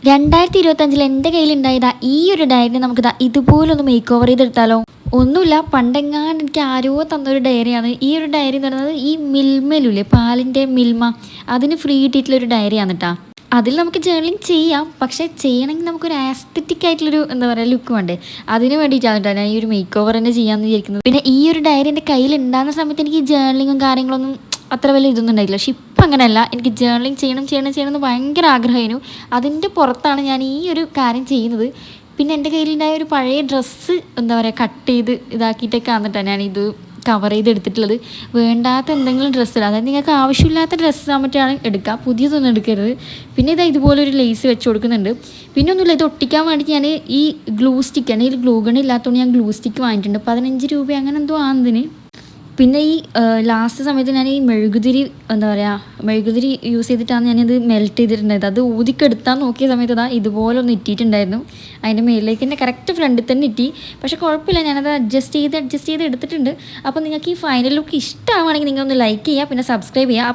2025 എൻ്റെ കയ്യിലുണ്ടായതാ ഈ ഒരു ഡയറി നമുക്കിതാ ഇതുപോലൊന്ന് മേക്ക് ഓവർ ചെയ്തെടുത്താലോ? ഒന്നുമില്ല, പണ്ടെങ്ങാണ്ട് എനിക്ക് ആരോ തന്നൊരു ഡയറിയാണ്. ഈ ഒരു ഡയറി എന്ന് പറയുന്നത് ഈ മിൽമയിലൂല്ലേ, പാലിൻ്റെ മിൽമ, അതിന് ഫ്രീ കിട്ടിയിട്ടുള്ളൊരു ഡയറിയാണ് കേട്ടോ. അതിൽ നമുക്ക് ജേർണലിങ് ചെയ്യാം, പക്ഷേ ചെയ്യണമെങ്കിൽ നമുക്കൊരു ആസ്തറ്റിക് ആയിട്ടുള്ളൊരു എന്താ പറയുക ലുക്ക് വേണ്ടേ. അതിന് വേണ്ടിയിട്ടാണ് കേട്ടോ ഞാൻ ഈ ഒരു മേക്ക് ഓവർ തന്നെ ചെയ്യാമെന്ന് വിചാരിക്കുന്നത്. പിന്നെ ഈ ഒരു ഡയറി എൻ്റെ കയ്യിൽ ഉണ്ടാകുന്ന സമയത്ത് എനിക്ക് ഈ ജേർണലിങ്ങും കാര്യങ്ങളൊന്നും അത്ര വലിയ ഇതൊന്നും ഉണ്ടായില്ല. പക്ഷെ ഇപ്പം അങ്ങനെയല്ല, എനിക്ക് ജേർണലിങ് ചെയ്യണം ഭയങ്കര ആഗ്രഹമായിരുന്നു. അതിൻ്റെ പുറത്താണ് ഞാൻ ഈ ഒരു കാര്യം ചെയ്യുന്നത്. പിന്നെ എൻ്റെ കയ്യിലുണ്ടായ ഒരു പഴയ ഡ്രസ്സ് എന്താ പറയുക കട്ട് ചെയ്ത് ഇതാക്കിയിട്ടൊക്കെ വന്നിട്ടാണ് ഞാനിത് കവർ ചെയ്തെടുത്തിട്ടുള്ളത്. വേണ്ടാത്ത എന്തെങ്കിലും ഡ്രസ്സ്, അതായത് നിങ്ങൾക്ക് ആവശ്യമില്ലാത്ത ഡ്രസ്സ് ആകുമ്പോഴാണ് എടുക്കുക, പുതിയതൊന്നും എടുക്കരുത്. പിന്നെ ഇതാ ഇതുപോലൊരു ലേസ് വെച്ച് കൊടുക്കുന്നുണ്ട്. പിന്നെ ഒന്നുമില്ല, ഇത് ഒട്ടിക്കാൻ വേണ്ടിയിട്ട് ഞാൻ ഈ ഗ്ലൂ സ്റ്റിക്ക്, എൻ്റെ കയ്യിൽ ഗ്ലൂ ഗൺ ഇല്ലാത്തതുകൊണ്ട് ഞാൻ ഗ്ലൂ സ്റ്റിക്ക് വാങ്ങിയിട്ടുണ്ട്. 15 രൂപ അങ്ങനെ എന്തോ ആണെന്നതിന്. പിന്നെ ഈ ലാസ്റ്റ് സമയത്ത് ഞാൻ ഈ മെഴുകുതിരി എന്താ പറയുക, മെഴുകുതിരി യൂസ് ചെയ്തിട്ടാണ് ഞാനിത് മെൽറ്റ് ചെയ്തിട്ടുണ്ടായത്. അത് ഊതിക്കെടുത്താൽ നോക്കിയ സമയത്ത് അതാ ഇതുപോലെ ഒന്ന് ഇട്ടിട്ടുണ്ടായിരുന്നു. അതിൻ്റെ മേലിലേക്ക് എൻ്റെ കറക്റ്റ് ഫ്രണ്ടിൽ തന്നെ ഇട്ടി. പക്ഷേ കുഴപ്പമില്ല, ഞാനത് അഡ്ജസ്റ്റ് ചെയ്ത് എടുത്തിട്ടുണ്ട്. അപ്പോൾ നിങ്ങൾക്ക് ഈ ഫൈനൽ ലുക്ക് ഇഷ്ടമാണെങ്കിൽ നിങ്ങളൊന്ന് ലൈക്ക് ചെയ്യുക, പിന്നെ സബ്സ്ക്രൈബ് ചെയ്യുക.